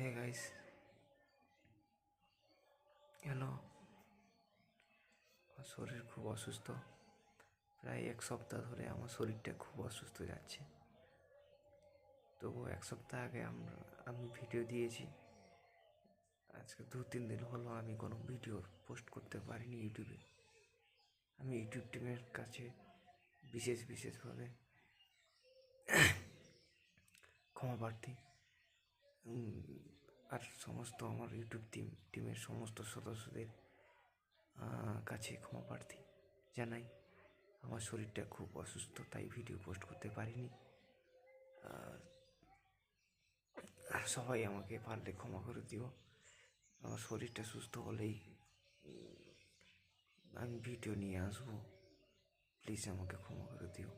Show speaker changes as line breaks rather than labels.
Hey guys, hello. আমার শরীর খুব অসুস্থ। প্রায় এক সপ্তাহ ধরে আমার শরীরটা খুব অসুস্থ যাচ্ছে। তবু এক সপ্তাহ আগে আমি ভিডিও দিয়েছি। আজকে 2-3 দিন হলো আমি কোনো ভিডিও পোস্ট করতে পারিনি ইউটিউবে। আমি ইউটিউব টিমের কাছে বিশেষভাবে ক্ষমা প্রার্থী। আর সমস্ত আমার ইউটিউব টিমের সমস্ত সদস্যদের কাছে ক্ষমা প্রার্থী জানাই। আমার শরীরটা খুব অসুস্থ, তাই ভিডিও পোস্ট করতে পারিনি। সবাই আমাকে পারলে ক্ষমা করে দিও। আমার শরীরটা সুস্থ হলেই আমি ভিডিও নিয়ে আসবো। প্লিজ আমাকে ক্ষমা করে দিও।